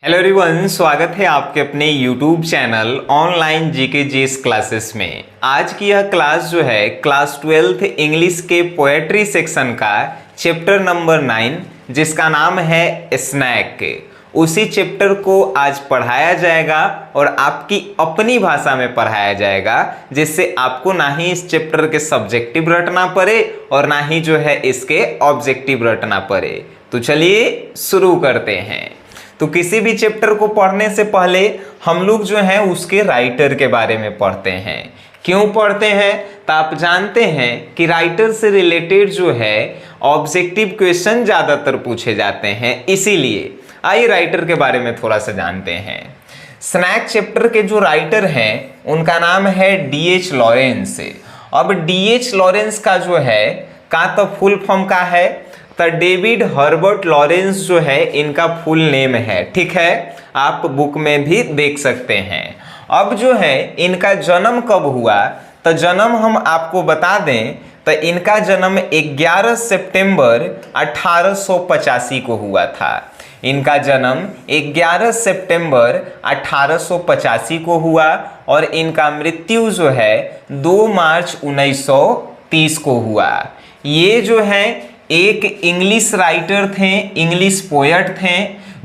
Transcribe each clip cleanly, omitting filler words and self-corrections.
Hello everyone, स्वागत है आपके अपने YouTube channel online GK GS classes में। आज की यह क्लास जो है क्लास 12th इंग्लिश के पोएट्री सेक्शन का चैप्टर नंबर 9 जिसका नाम है स्नैक, उसी चैप्टर को आज पढ़ाया जाएगा और आपकी अपनी भाषा में पढ़ाया जाएगा, जिससे आपको ना ही इस चैप्टर के सब्जेक्टिव रटना पड़े और ना ही जो है इसके ऑब्जेक्टिव रटना पड़े। तो चलिए शुरू करते हैं। तो किसी भी चैप्टर को पढ़ने से पहले हम लोग जो है उसके राइटर के बारे में पढ़ते हैं। क्यों पढ़ते हैं? तो आप जानते हैं कि राइटर से रिलेटेड जो है ऑब्जेक्टिव क्वेश्चन ज़्यादातर पूछे जाते हैं, इसीलिए आइए राइटर के बारे में थोड़ा सा जानते हैं। स्नैक चैप्टर के जो राइटर हैं उनका नाम है D.H. लॉरेंस। अब D.H. लॉरेंस का जो है का तो फुल फॉर्म का है तो डेविड हर्बर्ट लॉरेंस जो है इनका फुल नेम है, ठीक है, आप बुक में भी देख सकते हैं। अब जो है इनका जन्म कब हुआ तो जन्म हम आपको बता दें तो इनका जन्म 11 सितंबर 1885 को हुआ था। इनका जन्म 11 सितंबर 1885 को हुआ और इनका मृत्यु जो है 2 मार्च 1930 को हुआ। ये जो है एक इंग्लिश राइटर थे, इंग्लिश पोएट थे,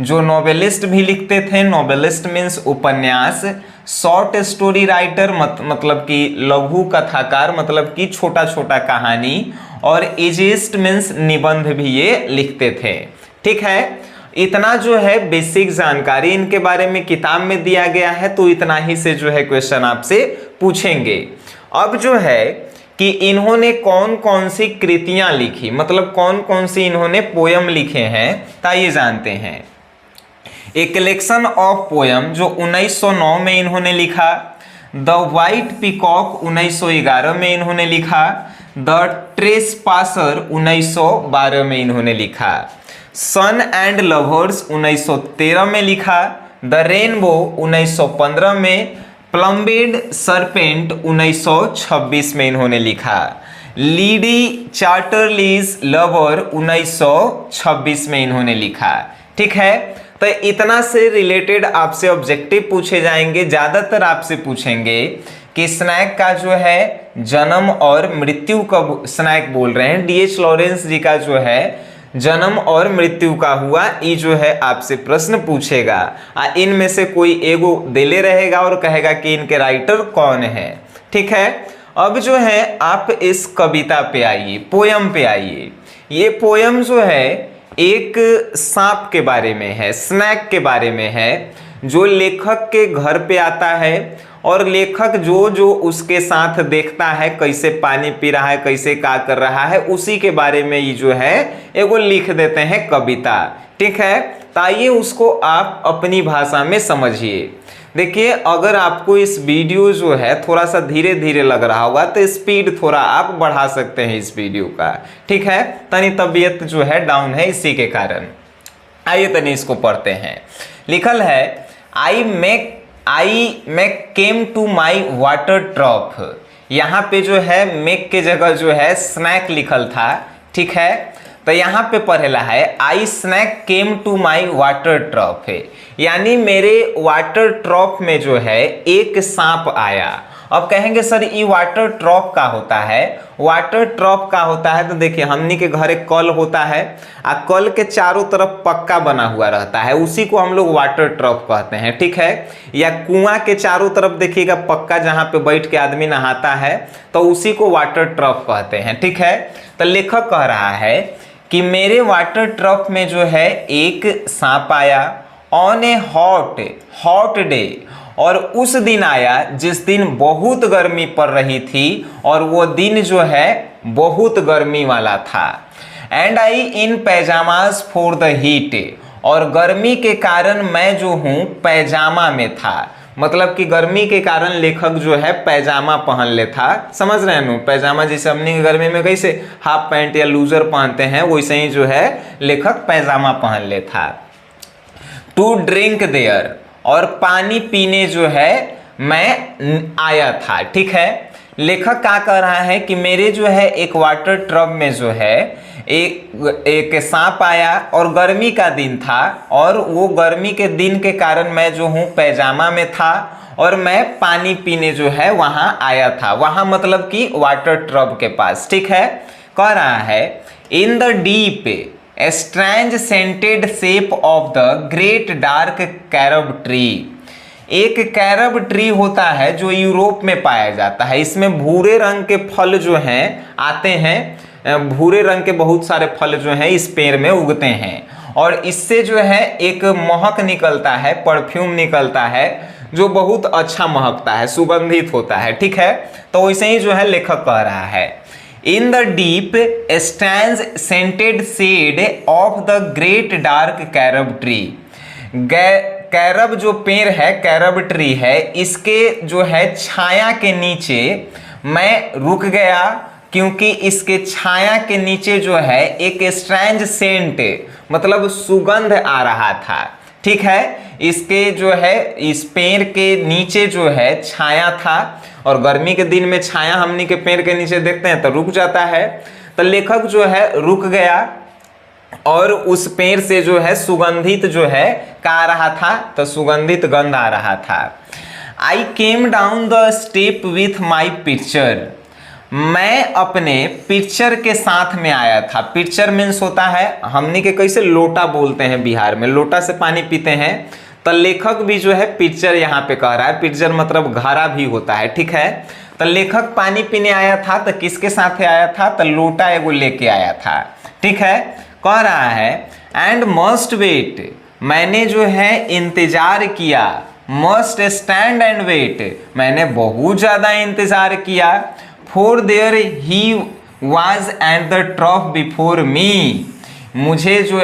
जो नॉवेलिस्ट भी लिखते थे। नॉवेलिस्ट मीन्स उपन्यास, शॉर्ट स्टोरी राइटर मतलब कि लघु कथाकार, मतलब कि छोटा छोटा कहानी, और एजेस्ट मीन्स निबंध भी ये लिखते थे, ठीक है। इतना जो है बेसिक जानकारी इनके बारे में किताब में दिया गया है, तो इतना ही से जो है क्वेश्चन आपसे पूछेंगे। अब जो है कि इन्होंने कौन कौन सी कृतियां लिखी, मतलब कौन कौन सी इन्होंने पोयम लिखे हैं, ताइए जानते हैं। ए कलेक्शन ऑफ पोयम जो 1909 में इन्होंने लिखा, द वाइट पीकॉक 1911 में इन्होंने लिखा, द ट्रेसपासर 1912 में इन्होंने लिखा, सन एंड लवर्स 1913 में लिखा, द रेनबो 1915 में, प्लम्बेड सरपेंट 1926 में इन्होंने लिखा, लीडी चार्टरलीज लवर 1926 में इन्होंने लिखा, ठीक है। तो इतना से रिलेटेड आपसे ऑब्जेक्टिव पूछे जाएंगे। ज़्यादातर आपसे पूछेंगे कि स्नैक का जो है जन्म और मृत्यु कब, स्नैक बोल रहे हैं D.H. लॉरेंस जी का जो है जन्म और मृत्यु का हुआ, ये जो है आपसे प्रश्न पूछेगा। इनमें से कोई एगो दिले रहेगा और कहेगा कि इनके राइटर कौन है, ठीक है। अब जो है आप इस कविता पे आइए, पोयम पे आइए। ये पोयम जो है एक सांप के बारे में है, स्नैक के बारे में है, जो लेखक के घर पे आता है और लेखक जो जो उसके साथ देखता है, कैसे पानी पी रहा है, कैसे क्या कर रहा है, उसी के बारे में ये जो है एगो लिख देते हैं कविता, ठीक है। ताइए उसको आप अपनी भाषा में समझिए। देखिए, अगर आपको इस वीडियो जो है थोड़ा सा धीरे धीरे लग रहा होगा तो स्पीड थोड़ा आप बढ़ा सकते हैं इस वीडियो का, ठीक है। तनी तबीयत जो है डाउन है इसी के कारण। आइए तनी इसको पढ़ते हैं। लिखल है, I make came to my water trough. यहाँ पे जो है मेक के जगह जो है स्नैक लिखल था, ठीक है। तो यहाँ पे पढ़ेला है I snake came to my water trough, यानी मेरे वाटर ट्रॉप में जो है एक सांप आया। अब कहेंगे सर ये वाटर ट्रॉप का होता है? वाटर ट्रॉप का होता है तो देखिए हमनी के घर एक कल होता है, कल के चारों तरफ पक्का बना हुआ रहता है, उसी को हम लोग वाटर ट्रॉप कहते हैं, ठीक है। या कुआं के चारों तरफ देखिएगा पक्का, जहाँ पे बैठ के आदमी नहाता है, तो उसी को वाटर ट्रॉप कहते हैं, ठीक है। तो लेखक कह रहा है कि मेरे वाटर ट्रॉप में जो है एक सांप आया ऑन ए हॉट डे, और उस दिन आया जिस दिन बहुत गर्मी पड़ रही थी, और वो दिन जो है बहुत गर्मी वाला था। And I in pyjamas for the heat, और गर्मी के कारण मैं जो हूँ पैजामा में था, मतलब कि गर्मी के कारण लेखक जो है पैजामा पहन ले था, समझ रहे हैं? पैजामा जैसे अपनी गर्मी में कैसे हाफ पैंट या लूजर पहनते हैं, वैसे ही जो है लेखक पैजामा पहन ले था। टू ड्रिंक देयर, और पानी पीने जो है मैं आया था, ठीक है। लेखक क्या कह रहा है कि मेरे जो है एक वाटर ट्रब में जो है एक सांप आया और गर्मी का दिन था और वो गर्मी के दिन के कारण मैं जो हूँ पैजामा में था और मैं पानी पीने जो है वहां आया था। वहां मतलब कि वाटर ट्रब के पास। ठीक है, कह रहा है in the deep strange scented shape of the great dark carob tree. एक कैरब ट्री होता है जो यूरोप में पाया जाता है। इसमें भूरे रंग के फल जो हैं आते हैं, भूरे रंग के बहुत सारे फल जो हैं इस पेड़ में उगते हैं और इससे जो है एक महक निकलता है, परफ्यूम निकलता है जो बहुत अच्छा महकता है, सुगंधित होता है। ठीक है, तो वैसे ही जो है लेखक कह रहा है in the deep stands scented shade of the great dark carob tree. Carob जो पेड़ है, कैरब ट्री है, इसके जो है छाया के नीचे मैं रुक गया क्योंकि इसके छाया के नीचे जो है एक स्ट्रेंज सेंट मतलब सुगंध आ रहा था। ठीक है, इसके जो है इस पेड़ के नीचे जो है छाया था और गर्मी के दिन में छाया हमनी के पेड़ के नीचे देखते हैं तो रुक जाता है। तो लेखक जो है रुक गया और उस पेड़ से जो है सुगंधित जो है का आ रहा था, तो सुगंधित गंध आ रहा था। I came down the step with my pitcher. मैं अपने पिक्चर के साथ में आया था। पिक्चर मीन्स होता है हमनी के कैसे लोटा बोलते हैं बिहार में, लोटा से पानी पीते हैं। तो लेखक भी जो है पिक्चर यहाँ पे कह रहा है, पिक्चर मतलब घड़ा भी होता है। ठीक है, तो लेखक पानी पीने आया था तो किसके साथ आया था, तो लोटा एगो लेके आया था। ठीक है, कह रहा है एंड मस्ट वेट, मैंने जो है इंतजार किया। मस्ट स्टैंड एंड वेट, मैंने बहुत ज्यादा इंतजार किया। For there he was at the trough before me. मुझे जो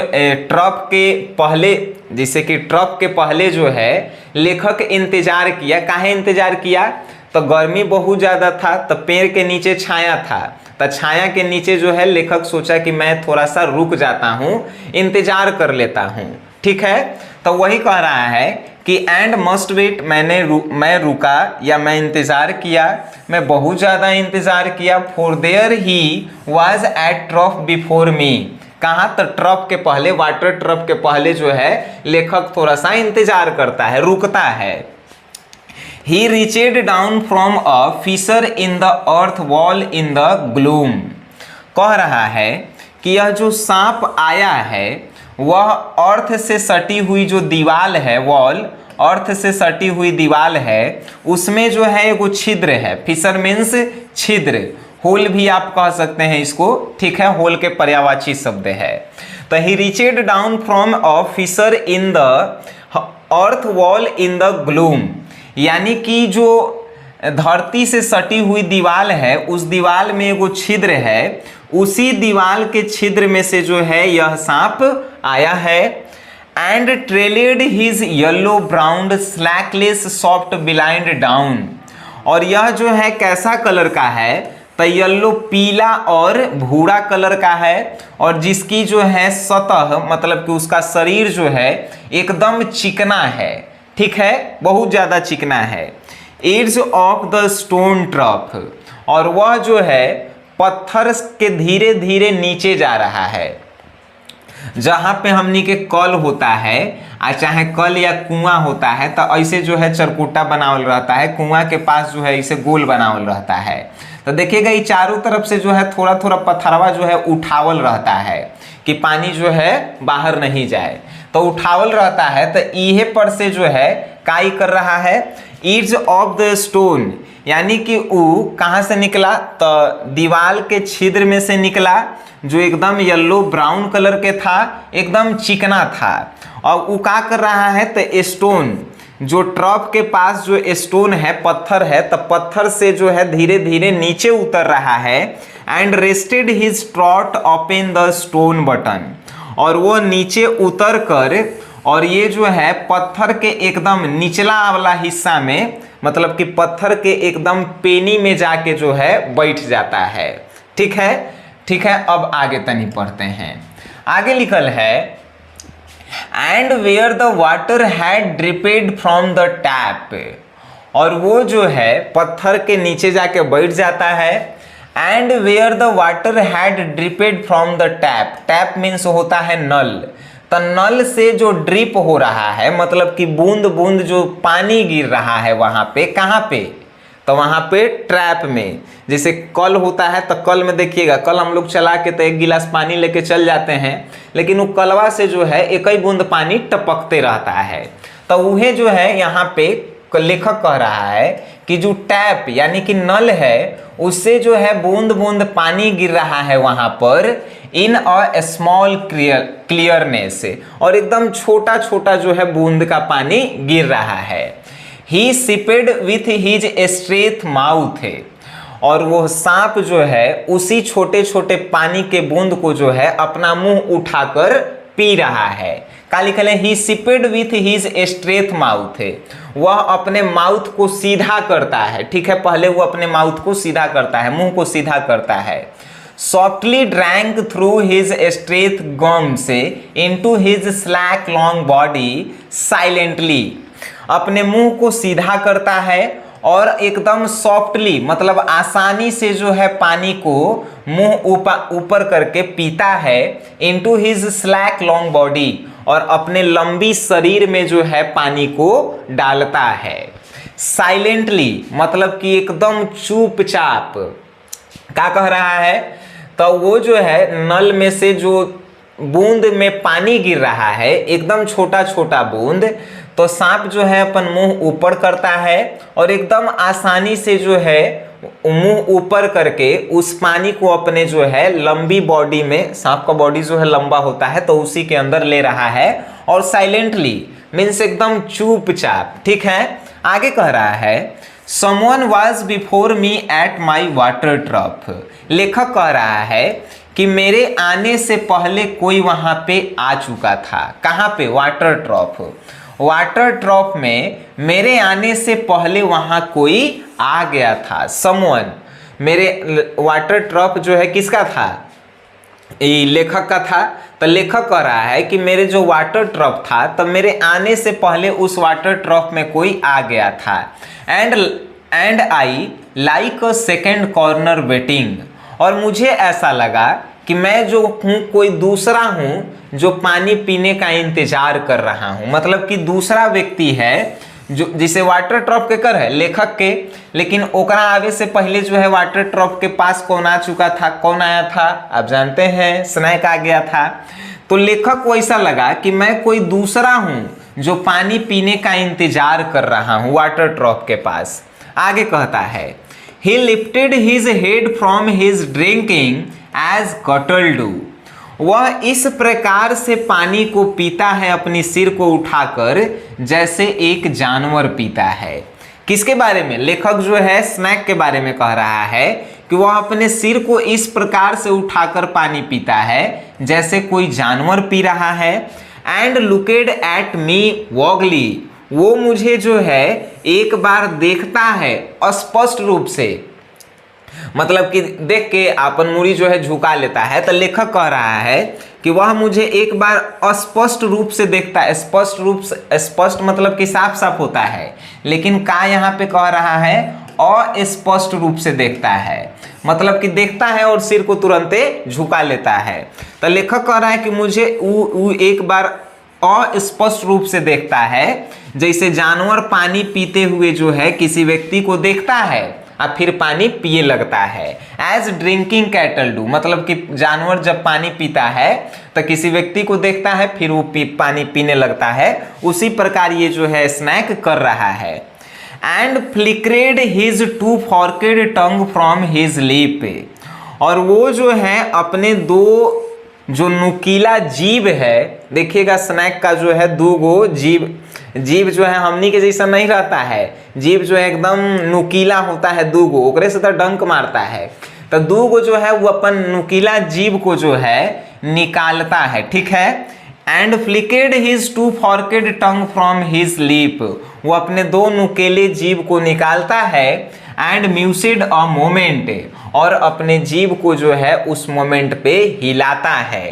ट्रफ के पहले, जैसे कि ट्रफ के पहले जो है लेखक इंतजार किया। काहे इंतजार किया, तो गर्मी बहुत ज़्यादा था तो पेड़ के नीचे छाया था, तो छाया के नीचे जो है लेखक सोचा कि मैं थोड़ा सा रुक जाता हूँ, इंतजार कर लेता हूँ। ठीक है, तो वही कह रहा है कि एंड मस्ट वेट, मैं रुका या मैं इंतजार किया, मैं बहुत ज़्यादा इंतजार किया। For there he was at trough before me. कहाँ, तो ट्रफ के पहले, वाटर ट्रफ के पहले जो है लेखक थोड़ा सा इंतजार करता है, रुकता है। He reached down from a fissure in the earth wall in the gloom। कह रहा है कि यह जो सांप आया है वह अर्थ से सटी हुई जो दीवाल है, वॉल, अर्थ से सटी हुई दीवाल है, उसमें जो है एगो छिद्र है। फिशर मीन्स छिद्र, होल भी आप कह सकते हैं इसको। ठीक है, होल के पर्यायवाची शब्द है। तो he reached down from a fissure in the earth wall in the gloom, यानी कि जो धरती से सटी हुई दीवाल है उस दीवाल में एगो छिद्र है, उसी दीवाल के छिद्र में से जो है यह सांप आया है। And trailed his yellow brown slackness soft blind down. और यह जो है कैसा कलर का है, तो येलो पीला और भूरा कलर का है और जिसकी जो है सतह मतलब कि उसका शरीर जो है एकदम चिकना है। ठीक है, बहुत ज़्यादा चिकना है। Edges of the stone trough, और वह जो है पत्थर के धीरे धीरे नीचे जा रहा है। जहाँ पे हमनी के कल होता है, चाहे कल या कुआं होता है, तो ऐसे जो है चरकुटा बनावल रहता है, कुआं के पास जो है इसे गोल बनावल रहता है। तो देखिएगा ये चारों तरफ से जो है थोड़ा थोड़ा पत्थरवा जो है उठावल रहता है कि पानी जो है बाहर नहीं जाए, तो उठावल रहता है। तो इहे पर से जो है काई कर रहा है, ईड्स ऑफ द स्टोन, यानी कि वो कहाँ से निकला, तो दीवाल के छिद्र में से निकला जो एकदम येलो ब्राउन कलर के था, एकदम चिकना था। और वो क्या कर रहा है, तो स्टोन, जो ट्रफ के पास जो स्टोन है, पत्थर है, तो पत्थर से जो है धीरे धीरे नीचे उतर रहा है। And rested his trout open the stone button, और वो नीचे उतर कर और ये जो है पत्थर के एकदम निचला वाला हिस्सा में, मतलब कि पत्थर के एकदम पेनी में जाके जो है बैठ जाता है। ठीक है, ठीक है, अब आगे तनी पढ़ते हैं। आगे लिखल है and where the water had dripped from the tap, और वो जो है पत्थर के नीचे जाके बैठ जाता है। And where the water had dripped from the tap, tap means होता है नल, तो नल से जो ड्रिप हो रहा है मतलब कि बूंद बूंद जो पानी गिर रहा है वहां पे, कहाँ पे, तो वहां पे ट्रैप में। जैसे कल होता है तो कल में देखिएगा, कल हम लोग चला के तो एक गिलास पानी लेके चल जाते हैं, लेकिन वो कलवा से जो है एक ही बूंद पानी टपकते रहता है। तो वह जो है यहाँ पे लेखक कह रहा है कि जो टैप यानी कि नल है उससे जो है बूंद बूंद पानी गिर रहा है वहां पर, इन अ स्मॉल क्लियरनेस, और एकदम छोटा छोटा जो है बूंद का पानी गिर रहा है। ही सिपेड विथ हिज स्ट्रेट माउथ, और वो सांप जो है उसी छोटे छोटे पानी के बूंद को जो है अपना मुंह उठाकर पी रहा है। काली कले ही सिपेड विथ हिज स्ट्रेट माउथ, वह अपने माउथ को सीधा करता है, ठीक है, पहले वो अपने माउथ को सीधा करता है, मुंह को सीधा करता है। Softly drank through his straight gums into his slack long body silently, अपने मुंह को सीधा करता है और एकदम सॉफ्टली मतलब आसानी से जो है पानी को मुंह ऊपर करके पीता है, into his slack long body, और अपने लंबी शरीर में जो है पानी को डालता है। साइलेंटली मतलब कि एकदम चुपचाप। क्या कह रहा है, तो वो जो है नल में से जो बूंद में पानी गिर रहा है एकदम छोटा छोटा बूंद, तो सांप जो है अपन मुंह ऊपर करता है और एकदम आसानी से जो है मुंह ऊपर करके उस पानी को अपने जो है लंबी बॉडी में, सांप का बॉडी जो है लंबा होता है तो उसी के अंदर ले रहा है, और साइलेंटली मीन्स एकदम चुपचाप, ठीक है। आगे कह रहा है someone was before me at my water trough, लेखक कह रहा है कि मेरे आने से पहले कोई वहां पे आ चुका था। कहाँ पे, वाटर ट्रफ, वाटर ट्रफ में मेरे आने से पहले वहां कोई आ गया था। समवन, मेरे वाटर ट्रफ जो है किसका था, ये लेखक का था। तो लेखक कह रहा है कि मेरे जो वाटर ट्रफ था तब मेरे आने से पहले उस वाटर ट्रफ में कोई आ गया था। And I like a second corner waiting, और मुझे ऐसा लगा कि मैं जो हूँ कोई दूसरा हूँ जो पानी पीने का इंतजार कर रहा हूँ, मतलब कि दूसरा व्यक्ति है जो जिसे वाटर ट्रफ के कर है लेखक के, लेकिन ओकरा आवे से पहले जो है वाटर ट्रफ के पास कौन आ चुका था, कौन आया था आप जानते हैं, स्नैक आ गया था। तो लेखक को ऐसा लगा कि मैं कोई दूसरा हूं जो पानी पीने का इंतजार कर रहा हूं वाटर ट्रफ के पास। आगे कहता है he lifted his head from his drinking as cattle do, वह इस प्रकार से पानी को पीता है अपनी सिर को उठाकर जैसे एक जानवर पीता है। किसके बारे में, लेखक जो है स्नैक के बारे में कह रहा है कि वह अपने सिर को इस प्रकार से उठाकर पानी पीता है जैसे कोई जानवर पी रहा है। एंड लुकेड एट मी वॉगली, वो मुझे जो है एक बार देखता है स्पष्ट रूप से, मतलब कि देख के अपन मुड़ी जो है झुका लेता है। तो लेखक कह रहा है कि वह मुझे एक बार अस्पष्ट रूप से देखता है। स्पष्ट रूप से, स्पष्ट मतलब कि साफ साफ होता है, लेकिन का यहाँ पे कह रहा है अस्पष्ट रूप से देखता है, मतलब कि देखता है और सिर को तुरंत झुका लेता है। तो लेखक कह रहा है कि मुझे एक बार अस्पष्ट रूप से देखता है, जैसे जानवर पानी पीते हुए जो है किसी व्यक्ति को देखता है और फिर पानी पिए लगता है। एज ड्रिंकिंग कैटल डू, मतलब कि जानवर जब पानी पीता है तो किसी व्यक्ति को देखता है फिर वो पानी पीने लगता है, उसी प्रकार ये जो है स्नैक कर रहा है। And flickered his two forked tongue from his lip, और वो जो है अपने दो जो नुकीला जीभ है, देखिएगा स्नैक का जो है दो गो जीभ जो है हमनी के जैसा नहीं रहता है, जीभ जो है एकदम नुकीला होता है दो गो, ओकरे से तो डंक मारता है। तो दो गो जो है वो अपन नुकीला जीभ को जो है निकालता है, ठीक है। And flicked his two forked tongue from his lip, वो अपने दो नुकीले जीभ को निकालता है। एंड म्यूसिड अ मोमेंट, और अपने जीभ को जो है उस मोमेंट पे हिलाता है।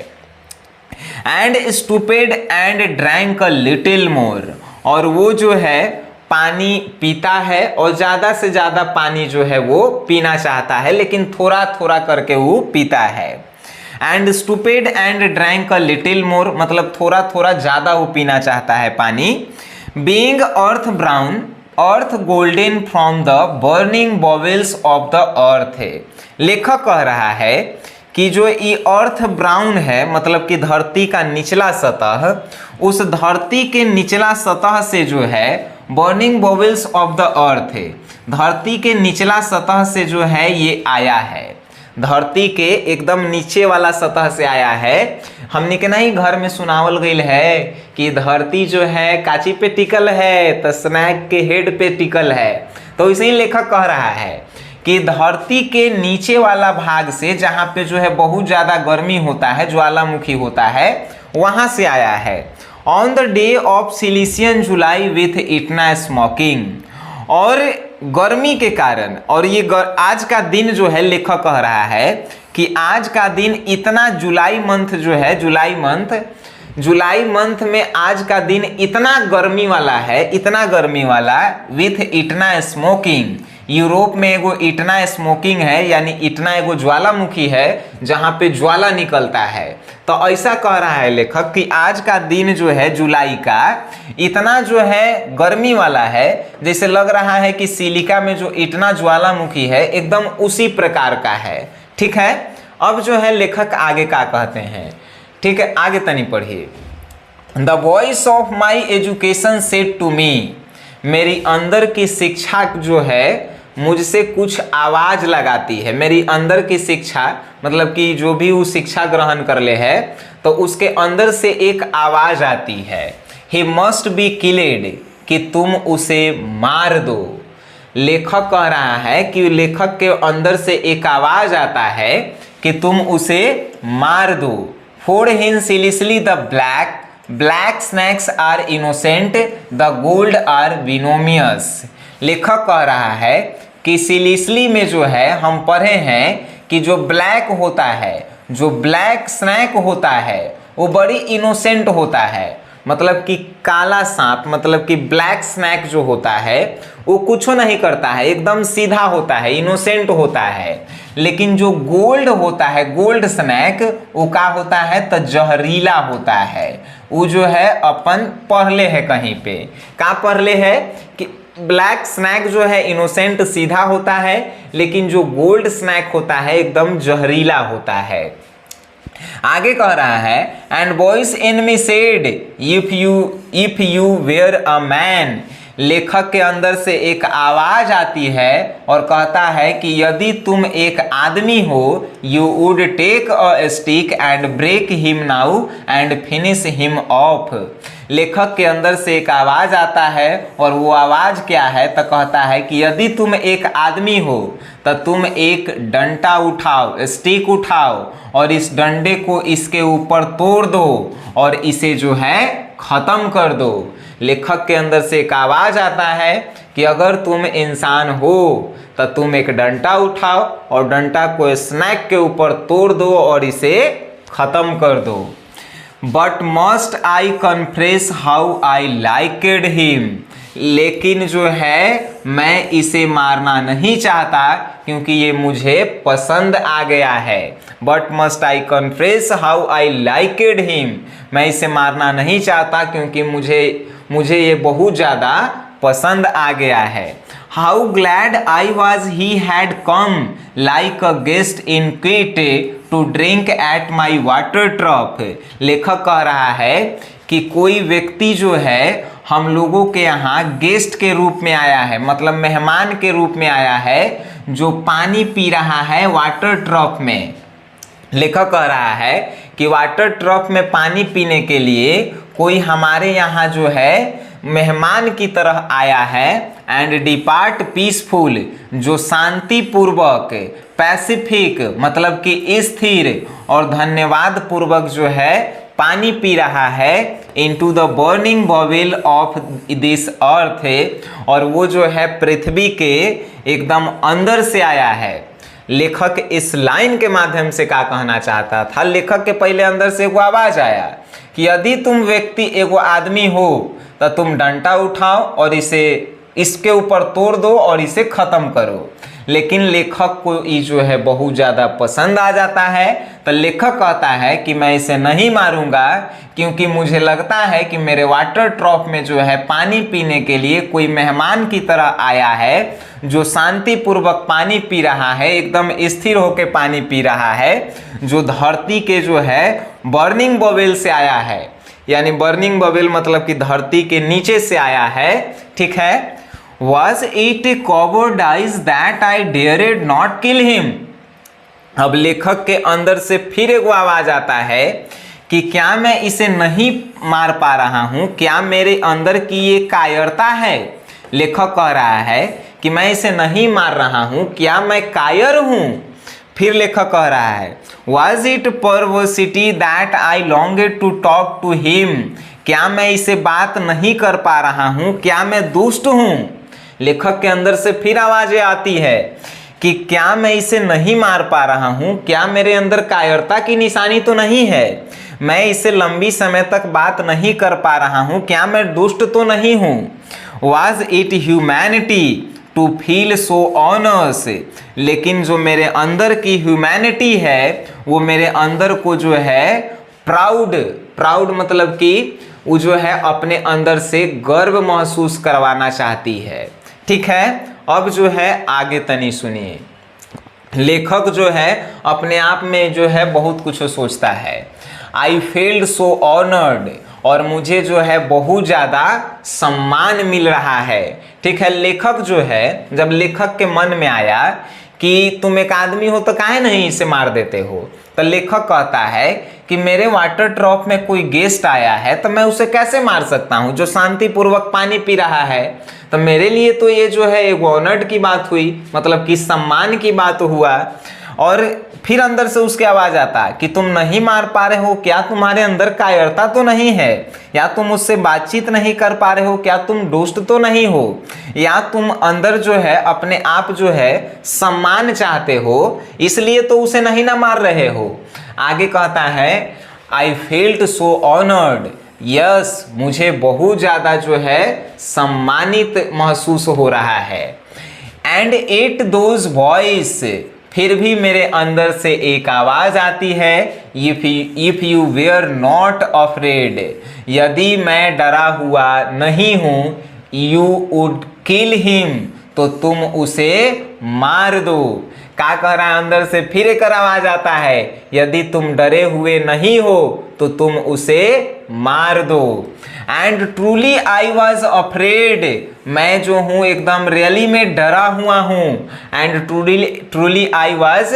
And stupid and drank a little मोर, और वो जो है पानी पीता है और ज़्यादा से ज़्यादा पानी जो है वो पीना चाहता है, लेकिन थोड़ा थोड़ा करके वो पीता है। And stupid and drank a little more, मतलब थोड़ा थोड़ा ज़्यादा वो पीना चाहता है पानी। Being earth brown, earth golden from the burning bowels of the earth. लेखक कह रहा है कि जो ये अर्थ ब्राउन है, मतलब कि धरती का निचला सतह, उस धरती के निचला सतह से जो है बर्निंग बॉवेल्स ऑफ द अर्थ, धरती के निचला सतह से जो है ये आया है, धरती के एकदम नीचे वाला सतह से आया है। हमने के नहीं घर में सुनावल गईल है कि धरती जो है काची पे टिकल है तो स्नैक के हेड पे टिकल है। तो इसे ही लेखक कह रहा है कि धरती के नीचे वाला भाग से, जहाँ पे जो है बहुत ज़्यादा गर्मी होता है, ज्वालामुखी होता है, वहाँ से आया है। On the day of Sicilian July with Etna smoking, और गर्मी के कारण, और ये आज का दिन जो है लेखक कह रहा है कि आज का दिन इतना, जुलाई मंथ जो है, जुलाई मंथ में आज का दिन इतना गर्मी वाला है, इतना गर्मी वाला, विथ इटना स्मोकिंग। यूरोप में एगो इटना स्मोकिंग है, यानी इटना एगो ज्वालामुखी है जहाँ पे ज्वाला निकलता है। तो ऐसा कह रहा है लेखक कि आज का दिन जो है जुलाई का इतना जो है गर्मी वाला है, जैसे लग रहा है कि सिलिका में जो इटना ज्वालामुखी है एकदम उसी प्रकार का है। ठीक है, अब जो है लेखक आगे क्या कहते हैं, ठीक है, आगे तनी पढ़िए। The voice of my education said to me, मेरी अंदर की शिक्षा जो है मुझसे कुछ आवाज़ लगाती है। मेरी अंदर की शिक्षा मतलब कि जो भी वो शिक्षा ग्रहण कर ले है तो उसके अंदर से एक आवाज़ आती है, ही मस्ट बी किल्ड, कि तुम उसे मार दो। लेखक कह रहा है कि लेखक के अंदर से एक आवाज़ आता है कि तुम उसे मार दो। For him Sicily the black snakes are innocent, the gold are venomous. लेखक कह रहा है कि सिलिसली में जो है हम पढ़े हैं कि जो ब्लैक होता है, जो ब्लैक स्नैक होता है वो बड़ी इनोसेंट होता है, मतलब कि काला सांप, मतलब कि ब्लैक स्नैक जो होता है वो कुछ नहीं करता है, एकदम सीधा होता है, इनोसेंट होता है। लेकिन जो गोल्ड होता है, गोल्ड स्नैक, वो क्या होता है तो जहरीला होता है। वो जो है अपन पढ़ले है कहीं पे, क्या पढ़ले है कि ब्लैक स्नैक जो है इनोसेंट सीधा होता है, लेकिन जो गोल्ड स्नैक होता है एकदम जहरीला होता है। आगे कह रहा है and voice in me said if you were a man. लेखक के अंदर से एक आवाज आती है और कहता है कि यदि तुम एक आदमी हो, you would take a stick and break him now and finish him off. लेखक के अंदर से एक आवाज आता है और वो आवाज क्या है तो कहता है कि यदि तुम एक आदमी हो तो तुम एक डंडा उठाओ, स्टिक उठाओ और इस डंडे को इसके ऊपर तोड़ दो और इसे जो है खत्म कर दो। लेखक के अंदर से एक आवाज आता है कि अगर तुम इंसान हो तो तुम एक डंडा उठाओ और डंडा को स्नैक के ऊपर तोड़ दो और इसे खत्म कर दो। But must I confess how I liked him. लेकिन जो है मैं इसे मारना नहीं चाहता क्योंकि ये मुझे पसंद आ गया है। But must I confess how I liked him. मैं इसे मारना नहीं चाहता क्योंकि मुझे ये बहुत ज़्यादा पसंद आ गया है। How glad I was he had come like a guest in quiet to drink at my water trough. लेखक कह रहा है कि कोई व्यक्ति जो है हम लोगों के यहाँ गेस्ट के रूप में आया है, मतलब मेहमान के रूप में आया है, जो पानी पी रहा है वाटर ट्रॉप में। लेखक कह रहा है कि वाटर ट्रॉप में पानी पीने के लिए कोई हमारे यहाँ जो है मेहमान की तरह आया है। एंड डिपार्ट पीसफुल, जो शांति पूर्वक, पैसिफिक मतलब कि स्थिर और धन्यवाद पूर्वक जो है पानी पी रहा है into the burning bowel of this earth. और वो जो है पृथ्वी के एकदम अंदर से आया है। लेखक इस लाइन के माध्यम से क्या कहना चाहता था, लेखक के पहले अंदर से एगो आवाज आया कि यदि तुम व्यक्ति एगो आदमी हो तो तुम डंडा उठाओ और इसे इसके ऊपर तोड़ दो और इसे खत्म करो। लेकिन लेखक को ये जो है बहुत ज़्यादा पसंद आ जाता है, तो लेखक कहता है कि मैं इसे नहीं मारूंगा क्योंकि मुझे लगता है कि मेरे वाटर ट्रॉफ में जो है पानी पीने के लिए कोई मेहमान की तरह आया है, जो शांतिपूर्वक पानी पी रहा है, एकदम स्थिर होकर पानी पी रहा है, जो धरती के जो है बर्निंग बबल से आया है। यानी बर्निंग बबल मतलब कि धरती के नीचे से आया है, ठीक है। Was it cowardice that I dared not kill him? अब लेखक के अंदर से फिर एक आवाज आता है कि क्या मैं इसे नहीं मार पा रहा हूं, क्या मेरे अंदर की ये कायरता है। लेखक कह रहा है कि मैं इसे नहीं मार रहा हूं, क्या मैं कायर हूं। फिर लेखक कह रहा है Was it perversity that I longed to talk to him? क्या मैं इसे बात नहीं कर पा रहा हूं, क्या मैं दुष्ट हूं। लेखक के अंदर से फिर आवाजें आती है कि क्या मैं इसे नहीं मार पा रहा हूं, क्या मेरे अंदर कायरता की निशानी तो नहीं है, मैं इसे लंबी समय तक बात नहीं कर पा रहा हूं, क्या मैं दुष्ट तो नहीं हूं। Was it humanity to feel so honors? लेकिन जो मेरे अंदर की ह्यूमैनिटी है वो मेरे अंदर को जो है प्राउड मतलब कि वो जो है अपने अंदर से गर्व महसूस करवाना चाहती है, ठीक है। अब जो है आगे तनी सुनिए। लेखक जो है अपने आप में जो है बहुत कुछ सोचता है। आई फील्ड सो ऑनर्ड, और मुझे जो है बहुत ज़्यादा सम्मान मिल रहा है, ठीक है। लेखक जो है, जब लेखक के मन में आया कि तुम एक आदमी हो तो काहे नहीं इसे मार देते हो, तो लेखक कहता है कि मेरे वाटर ट्रॉफ में कोई गेस्ट आया है तो मैं उसे कैसे मार सकता हूँ, जो शांतिपूर्वक पानी पी रहा है। तो मेरे लिए तो ये जो है एक ऑनर्ड की बात हुई, मतलब कि सम्मान की बात हुआ। और फिर अंदर से उसकी आवाज आता कि तुम नहीं मार पा रहे हो, क्या तुम्हारे अंदर कायरता तो नहीं है, या तुम उससे बातचीत नहीं कर पा रहे हो, क्या तुम दुष्ट तो नहीं हो, या तुम अंदर जो है अपने आप जो है सम्मान चाहते हो, इसलिए तो उसे नहीं ना मार रहे हो। आगे कहता है I felt so honoured, yes मुझे बहुत ज़्यादा जो है सम्मानित महसूस हो रहा है। एंड एट दोज वॉइस, फिर भी मेरे अंदर से एक आवाज आती है if you were not afraid, यदि मैं डरा हुआ नहीं हूं, यू वुड किल हिम, तो तुम उसे मार दो। क्या कह रहा है अंदर से, फिर एक आवाज आता है यदि तुम डरे हुए नहीं हो तो तुम उसे मार दो। And truly I was afraid, मैं जो हूं एकदम रियली में डरा हुआ हूं। And truly I was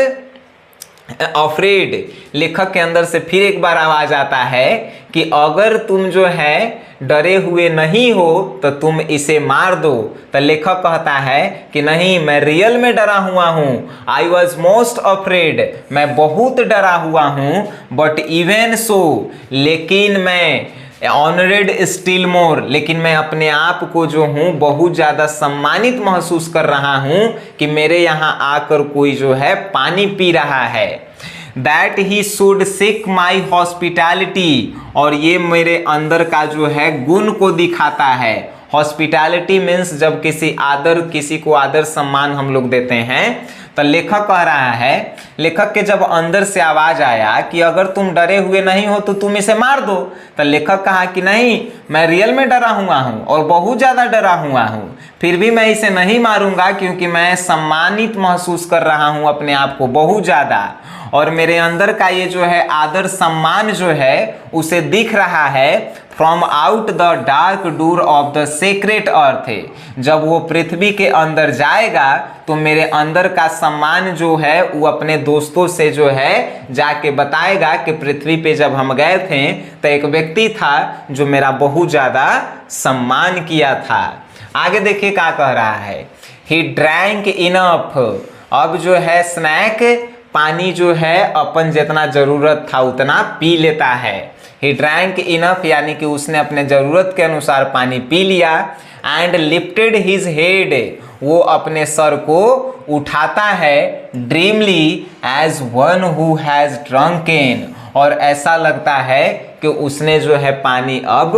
afraid, लेखक के अंदर से फिर एक बार आवाज आता है कि अगर तुम जो है डरे हुए नहीं हो तो तुम इसे मार दो। तो लेखक कहता है कि नहीं, मैं रियल में डरा हुआ हूं। आई वॉज मोस्ट अफ्रेड, मैं बहुत डरा हुआ हूं। बट इवन सो, लेकिन मैं ऑनरेड स्टिल मोर, लेकिन मैं अपने आप को जो हूं बहुत ज़्यादा सम्मानित महसूस कर रहा हूं कि मेरे यहाँ आकर कोई जो है पानी पी रहा है। That he should seek my hospitality, और ये मेरे अंदर का जो है गुण को दिखाता है। हॉस्पिटैलिटी मीन्स जब किसी को आदर सम्मान हम लोग देते हैं। तो लेखक कह रहा है, लेखक के जब अंदर से आवाज आया कि अगर तुम डरे हुए नहीं हो तो तुम इसे मार दो, तो लेखक कहा कि नहीं, मैं रियल में डरा हुआ हूँ और बहुत ज़्यादा डरा हुआ हूँ, फिर भी मैं इसे नहीं मारूंगा क्योंकि मैं सम्मानित महसूस कर रहा हूँ अपने आप को बहुत ज़्यादा, और मेरे अंदर का ये जो है आदर सम्मान जो है उसे दिख रहा है। From out the dark door of the secret earth, जब वो पृथ्वी के अंदर जाएगा तो मेरे अंदर का सम्मान जो है वो अपने दोस्तों से जो है जाके बताएगा कि पृथ्वी पे जब हम गए थे तो एक व्यक्ति था जो मेरा बहुत ज़्यादा सम्मान किया था। आगे देखिए क्या कह रहा है, ही ड्रैंक इनफ, अब जो है स्नैक पानी जो है अपन जितना ज़रूरत था उतना पी लेता है। ही ड्रैंक इनफ, यानी कि उसने अपने ज़रूरत के अनुसार पानी पी लिया। एंड लिफ्टेड हिज हेड, वो अपने सर को उठाता है। Dreamily as one who has drunken, और ऐसा लगता है कि उसने जो है पानी अब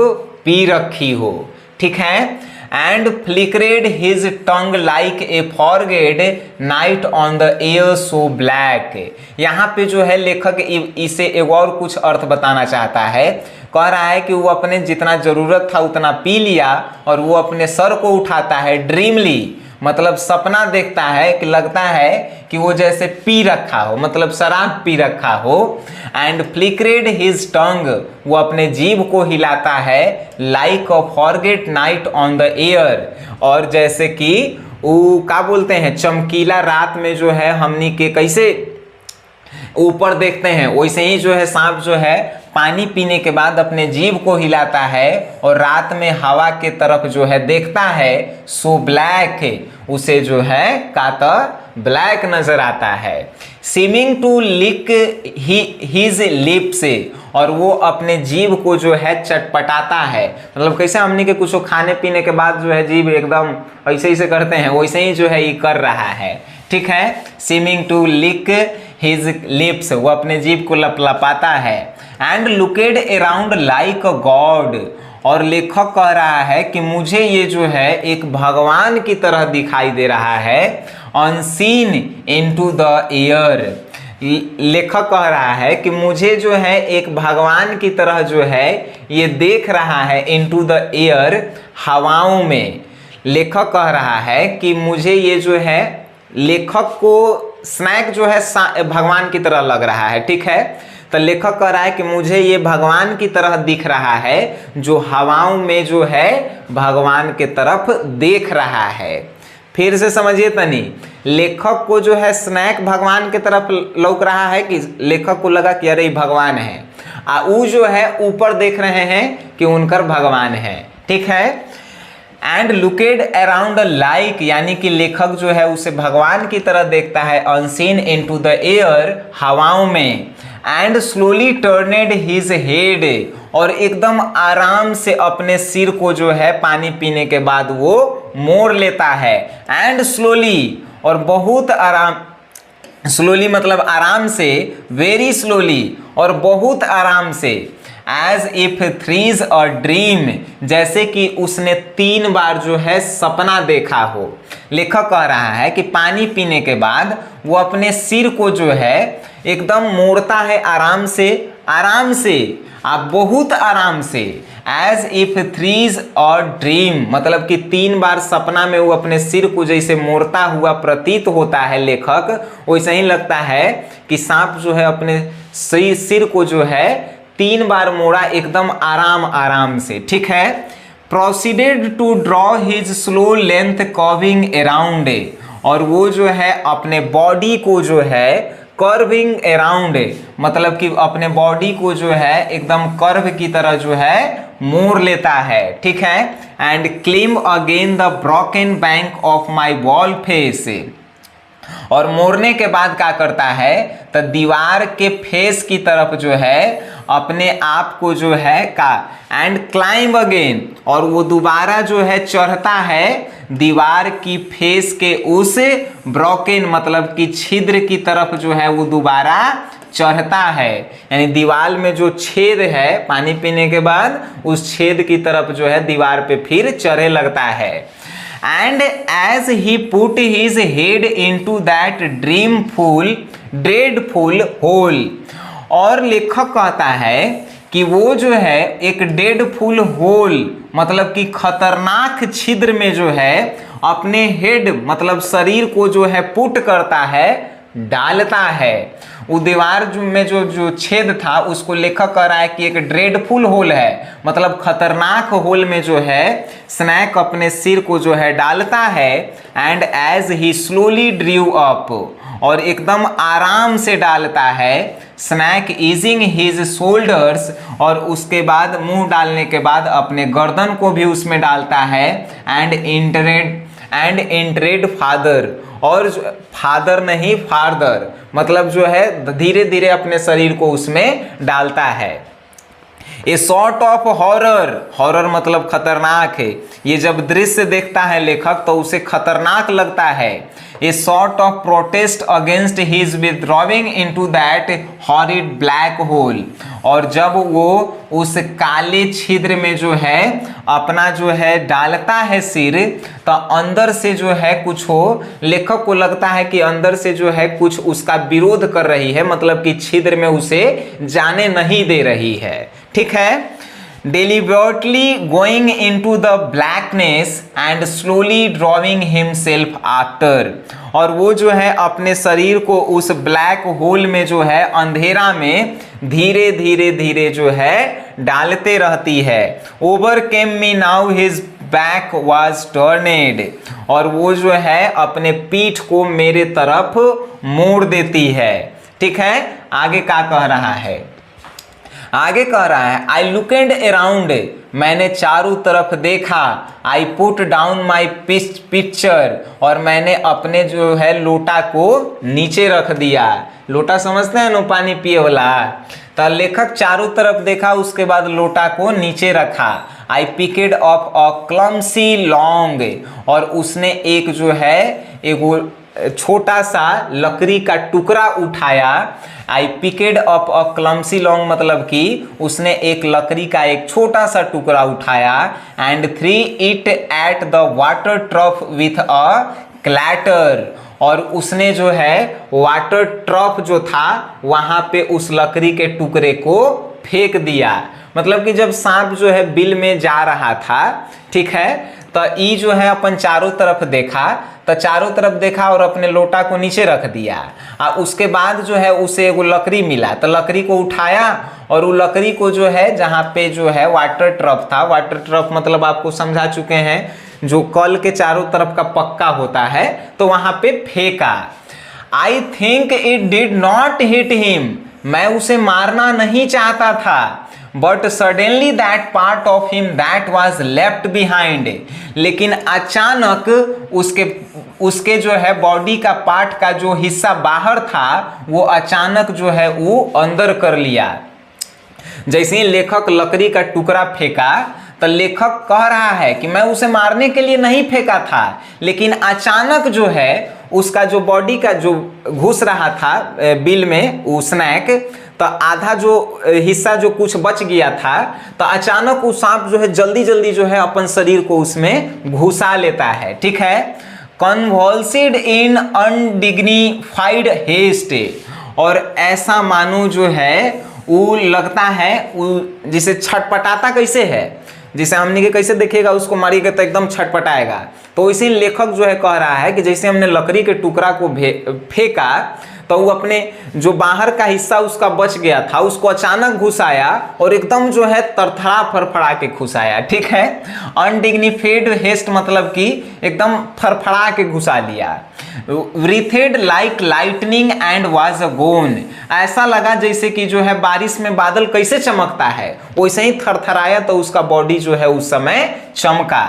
पी रखी हो, ठीक है। And flickered his tongue like a forked night on the air so black. यहाँ पे जो है लेखक इसे एक और कुछ अर्थ बताना चाहता है। कह रहा है कि वो अपने जितना जरूरत था उतना पी लिया और वो अपने सर को उठाता है ड्रीमली, मतलब सपना देखता है कि लगता है कि वो जैसे पी रखा हो, मतलब शराब पी रखा हो। एंड फ्लिकरेड हिज टंग, वो अपने जीभ को हिलाता है, like a forget night on the air, और जैसे कि वो क्या बोलते हैं, चमकीला रात में जो है हमनी के कैसे ऊपर देखते हैं वैसे ही जो है सांप जो है पानी पीने के बाद अपने जीभ को हिलाता है और रात में हवा के तरफ जो है देखता है, सो ब्लैक, उसे जो है काता ब्लैक नजर आता है। Seeming to lick his lips, और वो अपने जीभ को जो है चटपटाता है, मतलब कैसे हमने के कुछ खाने पीने के बाद जो है जीभ एकदम ऐसे ऐसे करते हैं वैसे ही जो है ये कर रहा है, ठीक है। Seeming to lick his lips, वो अपने जीभ को लपलपाता है। And looked around like a god, और लेखक कह रहा है कि मुझे ये जो है एक भगवान की तरह दिखाई दे रहा है, अनसीन इनटू द एयर। लेखक कह रहा है कि मुझे जो है एक भगवान की तरह जो है ये देख रहा है इनटू द एयर, हवाओं में। लेखक कह रहा है कि मुझे ये जो है, लेखक को स्नैक जो है भगवान की तरह लग रहा है, ठीक है। तो लेखक कह रहा है कि मुझे ये भगवान की तरह दिख रहा है जो हवाओं में जो है भगवान के तरफ देख रहा है। फिर से समझिए तनी, लेखक को जो है स्नैक भगवान की तरफ लौक रहा है कि लेखक को लगा कि अरे भगवान है, वो जो है ऊपर देख रहे हैं कि उनकर भगवान है, ठीक है। एंड लुकेड अराउंड लाइक, यानी कि लेखक जो है उसे भगवान की तरह देखता है, अनसीन इनटू द एयर, हवाओं में। And slowly turned his head, और एकदम आराम से अपने सिर को जो है पानी पीने के बाद वो मोड़ लेता है। एंड स्लोली, और बहुत आराम, स्लोली मतलब आराम से, वेरी स्लोली, और बहुत आराम से। As if thrice a dream, जैसे कि उसने 3 बार जो है सपना देखा हो। लेखक कह रहा है कि पानी पीने के बाद वो अपने सिर को जो है एकदम मोड़ता है आराम से, आराम से, आप बहुत आराम से। As if thrice a dream, मतलब कि 3 बार सपना में वो अपने सिर को जैसे मोड़ता हुआ प्रतीत होता है लेखक, वैसे ही लगता है कि सांप जो है अपने सिर को जो है 3 बार मोड़ा एकदम आराम आराम से, ठीक है। Proceeded to draw his slow length curving around, और वो जो है अपने बॉडी को जो है कर्विंग अराउंड, मतलब कि अपने बॉडी को जो है एकदम कर्व की तरह जो है मोड़ लेता है, ठीक है। And climb again the broken bank of my wall face, और मोड़ने के बाद क्या करता है, तो दीवार के फेस की तरफ जो है अपने आप को जो है का, एंड क्लाइंब अगेन, और वो दोबारा जो है चढ़ता है दीवार की फेस के उस ब्रोकन, मतलब कि छिद्र की तरफ जो है वो दोबारा चढ़ता है, यानी दीवार में जो छेद है पानी पीने के बाद उस छेद की तरफ जो है दीवार पे फिर चढ़े लगता है। And as he put his head into that dreadful hole, और लेखक कहता है कि वो जो है एक डेडफुल होल, मतलब कि खतरनाक छिद्र में जो है अपने हेड मतलब शरीर को जो है पुट करता है, डालता है। वो दीवार में जो छेद था उसको लेखक कह रहा है कि एक ड्रेडफुल होल है, मतलब खतरनाक होल में जो है स्नैक अपने सिर को जो है डालता है। And as he slowly drew up, और एकदम आराम से डालता है, स्नैक ईजिंग हिज शोल्डर्स, और उसके बाद मुंह डालने के बाद अपने गर्दन को भी उसमें डालता है। एंड इंटरेड फादर, और फादर नहीं फादर, मतलब जो है धीरे धीरे अपने शरीर को उसमें डालता है। A sort of horror, horror मतलब खतरनाक है, ये जब दृश्य देखता है लेखक तो उसे खतरनाक लगता है। A sort of protest against his withdrawing into that horrid black hole, और जब वो उस काले छिद्र में जो है अपना जो है डालता है सिर, तो अंदर से जो है कुछ हो, लेखक को लगता है कि अंदर से जो है कुछ उसका विरोध कर रही है, मतलब कि छिद्र में उसे जाने नहीं दे रही है। ठीक है, deliberately going into the blackness and slowly drawing himself after, और वो जो है अपने शरीर को उस ब्लैक होल में जो है अंधेरा में धीरे धीरे धीरे जो है डालते रहती है। overcame me now his back was turned, और वो जो है अपने पीठ को मेरे तरफ मोड़ देती है। ठीक है, आगे क्या कह रहा है, आगे कह रहा है आई लुकेड अराउंड, मैंने चारों तरफ देखा, I put down my picture, और मैंने अपने जो है लोटा को नीचे रख दिया। लोटा समझते हैं ना, पानी पिए वाला। तो लेखक चारों तरफ देखा, उसके बाद लोटा को नीचे रखा। आई पिकेड ऑफ अ क्लमसी लॉन्ग, और उसने एक जो है एक छोटा सा लकड़ी का टुकड़ा उठाया। आई पिकेड अप अ क्लमसी लॉन्ग मतलब कि उसने एक लकड़ी का एक छोटा सा टुकड़ा उठाया, and three it at the water trough with a clatter, और उसने जो है वाटर ट्रफ जो था वहां पे उस लकड़ी के टुकड़े को फेंक दिया। मतलब कि जब सांप जो है बिल में जा रहा था, ठीक है, तो ई जो है अपन चारों तरफ देखा, तो चारों तरफ देखा और अपने लोटा को नीचे रख दिया। और उसके बाद जो है उसे वो लकड़ी मिला, तो लकड़ी को उठाया, और वो लकड़ी को जो है जहाँ पे जो है वाटर ट्रफ था, वाटर ट्रफ मतलब आपको समझा चुके हैं, जो कल के चारों तरफ का पक्का होता है, तो वहां पे फेंका। I think it did not hit him, मैं उसे मारना नहीं चाहता था, but suddenly that part of him that was left behind, लेकिन अचानक उसके जो है बॉडी का पार्ट का जो हिस्सा बाहर था वो अचानक जो है वो अंदर कर लिया। जैसे ही लेखक लकड़ी का टुकड़ा फेंका, तो लेखक कह रहा है कि मैं उसे मारने के लिए नहीं फेंका था, लेकिन अचानक जो है उसका जो बॉडी का जो घुस रहा था बिल में वो स्नैक, तो आधा जो हिस्सा जो कुछ बच गया था, तो अचानक वो सांप जो है जल्दी जल्दी जो है अपन शरीर को उसमें घुसा लेता है। ठीक है, कन्वॉल्सिड इन अनडिग्निफाइड हेस्ट, और ऐसा मानो जो है वो लगता है वो जिसे छटपटाता कैसे है, जिसे हमने के कैसे देखेगा उसको मारिएगा तो एकदम छटपटाएगा, तो इसी लेखक जो है कह रहा है कि जैसे हमने लकड़ी के टुकड़ा को फेंका, तो वो अपने जो बाहर का हिस्सा उसका बच गया था उसको अचानक घुसाया और एकदम जो है तरथरा फड़फड़ा के घुसाया। ठीक है, अनडिग्निफाइड हेस्ट मतलब कि एकदम फड़फड़ा के घुसा लिया। wreathed like lightning and was gone, ऐसा लगा जैसे कि जो है बारिश में बादल कैसे चमकता है वैसे ही थरथराया, तो उसका बॉडी जो है उस समय चमका।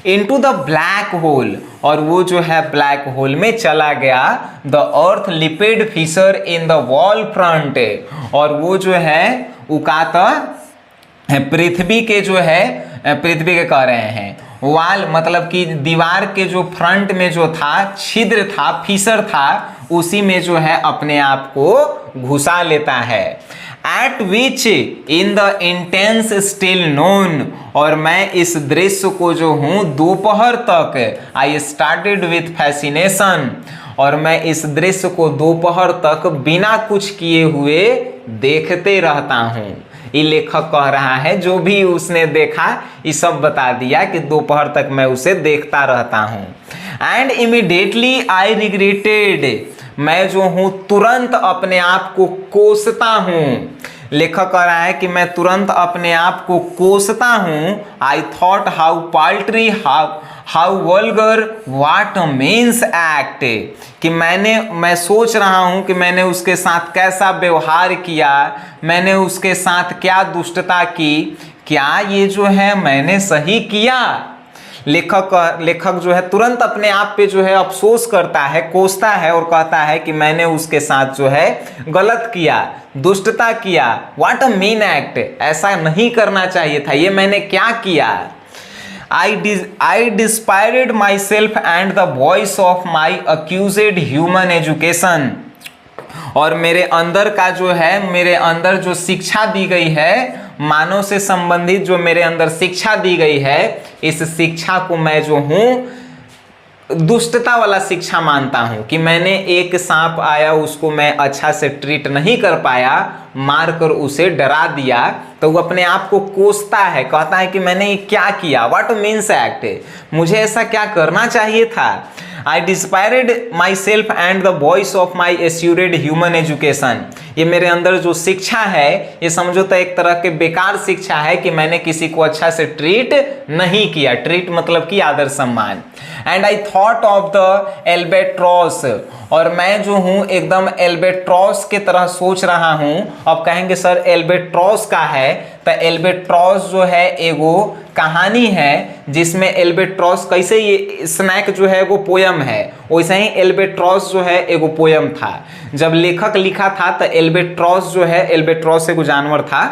into the black hole, और वो जो है ब्लैक होल में चला गया। The earth lipped fissure in the wall front, और वो जो है उकाता पृथ्वी के जो है पृथ्वी के कह रहे हैं वाल मतलब कि दीवार के जो फ्रंट में जो था छिद्र था, फिशर था, उसी में जो है अपने आप को घुसा लेता है। Eight which in the intense still known, और मैं इस दृश्य को जो हूँ दोपहर तक आई स्टार्टेड विथ फैसिनेशन, और मैं इस दृश्य को दोपहर तक बिना कुछ किए हुए देखते रहता हूँ। ये लेखक कह रहा है जो भी उसने देखा ये सब बता दिया कि दोपहर तक मैं उसे देखता रहता हूँ। एंड इमीडिएटली आई रिग्रेटेड, मैं जो हूँ तुरंत अपने आप को कोसता हूँ। लेखक कह रहा है कि मैं तुरंत अपने आप को कोसता हूँ। I thought how paltry how vulgar what a means act, कि मैं सोच रहा हूँ कि मैंने उसके साथ कैसा व्यवहार किया, मैंने उसके साथ क्या दुष्टता की, क्या ये जो है मैंने सही किया। लेखक जो है तुरंत अपने आप पे जो है अफसोस करता है, कोसता है और कहता है कि मैंने उसके साथ जो है गलत किया, दुष्टता किया। व्हाट अ मीन एक्ट, ऐसा नहीं करना चाहिए था, ये मैंने क्या किया। I despised myself and the voice of my accused human education। और मेरे अंदर का जो है, मेरे अंदर जो शिक्षा दी गई है, मानव से संबंधित जो मेरे अंदर शिक्षा दी गई है, इस शिक्षा को मैं जो हूँ दुष्टता वाला शिक्षा मानता हूं कि मैंने एक सांप आया उसको मैं अच्छा से ट्रीट नहीं कर पाया, मारकर उसे डरा दिया, तो वो अपने आप को कोसता है, कहता है कि मैंने ये क्या किया। व्हाट मीन्स एक्ट, मुझे ऐसा क्या करना चाहिए था। I despised myself and the voice of my assured human education। ये मेरे अंदर जो शिक्षा है, ये समझो तो एक तरह के बेकार शिक्षा है कि मैंने किसी को अच्छा से ट्रीट नहीं किया। ट्रीट मतलब कि आदर सम्मान। And I thought of the albatross, और मैं जो हूँ एकदम एल्बेट्रॉस के तरह सोच रहा हूँ। अब कहेंगे सर एल्बेट्रॉस का है, तो एल्बेट्रॉस जो है एगो कहानी है जिसमें एल्बेट्रॉस, कैसे ये स्नैक जो है वो पोयम है, वैसे ही एल्बेट्रॉस जो है एगो पोयम था। जब लेखक लिखा था तो एल्बेट्रॉस जो है, एल्बेट्रॉस एगो जानवर था,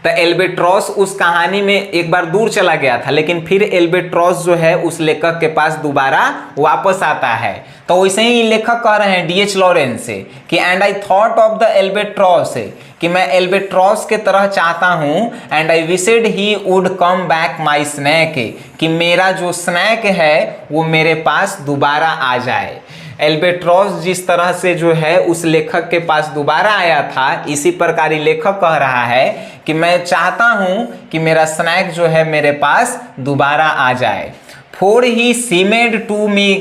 तो एल्बेट्रॉस उस कहानी में एक बार दूर चला गया था, लेकिन फिर एल्बेट्रॉस जो है उस लेखक के पास दोबारा वापस आता है। तो वैसे ही लेखक कह रहे हैं D.H. लॉरेंस से कि and I thought of the albatross, कि मैं एल्बेट्रॉस के तरह चाहता हूं। And I wished he would come back my snake, कि मेरा जो स्नैक है वो मेरे पास दोबारा आ जाए। एल्बेट्रॉस जिस तरह से जो है उस लेखक के पास दोबारा आया था, इसी प्रकार ही लेखक कह रहा है कि मैं चाहता हूं कि मेरा स्नैक जो है मेरे पास दोबारा आ जाए। For he seemed to me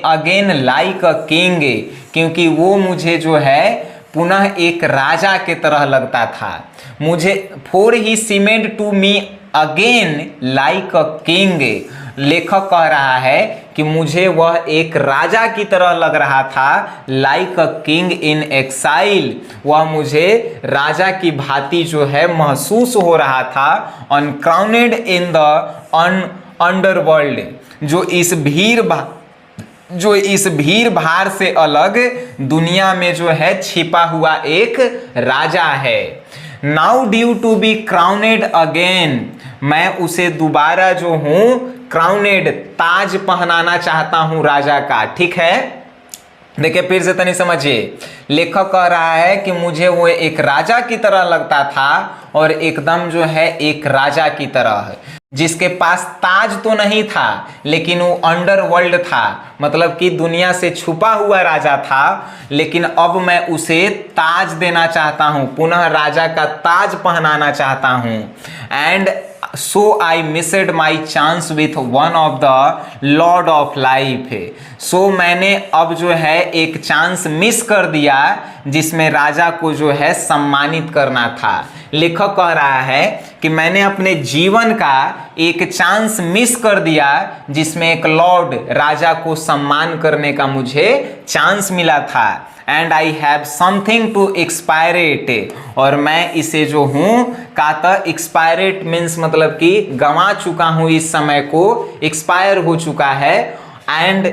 again like a king, क्योंकि वो मुझे जो है पुनः एक राजा के तरह लगता था। मुझे for he seemed to me again like a king, लेखक कह रहा है कि मुझे वह एक राजा की तरह लग रहा था। Like a king in exile, वह मुझे राजा की भांति जो है महसूस हो रहा था। अनक्राउनेड इन द अंडरवर्ल्ड, जो इस भीड़ भाड़ से अलग दुनिया में जो है छिपा हुआ एक राजा है। Now due to be crowned again, मैं उसे दोबारा जो हूं क्राउनेड, ताज पहनाना चाहता हूं राजा का। ठीक है, देखिए फिर से तनी समझिए। लेखक कह रहा है कि मुझे वो एक राजा की तरह लगता था, और एकदम जो है एक राजा की तरह, जिसके पास ताज तो नहीं था लेकिन वो अंडरवर्ल्ड था, मतलब कि दुनिया से छुपा हुआ राजा था। लेकिन अब मैं उसे ताज देना चाहता हूं, पुनः राजा का ताज पहनाना चाहता हूं। And so I missed my chance with one of the lord of life, सो मैंने अब जो है एक चांस मिस कर दिया जिसमें राजा को जो है सम्मानित करना था। लेखक कह रहा है कि मैंने अपने जीवन का एक चांस मिस कर दिया जिसमें एक लॉर्ड, राजा को सम्मान करने का मुझे चांस मिला था। And I have something to expiate, और मैं इसे जो हूं काता एक्सपायरेट मीन्स मतलब कि गंवा चुका हूं, इस समय को एक्सपायर हो चुका है। एंड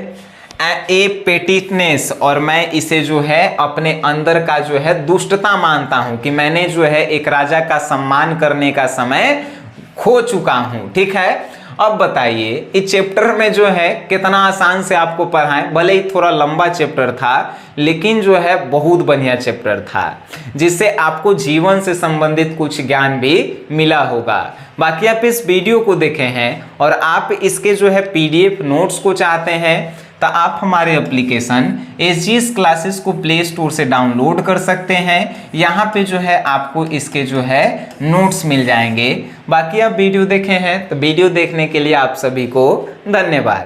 ए पेटिटनेस, और मैं इसे जो है अपने अंदर का जो है दुष्टता मानता हूं कि मैंने जो है एक राजा का सम्मान करने का समय खो चुका हूं। ठीक है, अब बताइए इस चैप्टर में जो है कितना आसान से आपको पढ़ाएं, भले ही थोड़ा लंबा चैप्टर था लेकिन जो है बहुत बढ़िया चैप्टर था, जिससे आपको जीवन से संबंधित कुछ ज्ञान भी मिला होगा। बाकी आप इस वीडियो को देखे हैं और आप इसके जो है PDF नोट्स को चाहते हैं तो आप हमारे एप्लीकेशन SGS क्लासेस को प्ले स्टोर से डाउनलोड कर सकते हैं। यहाँ पे जो है आपको इसके जो है नोट्स मिल जाएंगे। बाकी आप वीडियो देखे हैं तो वीडियो देखने के लिए आप सभी को धन्यवाद।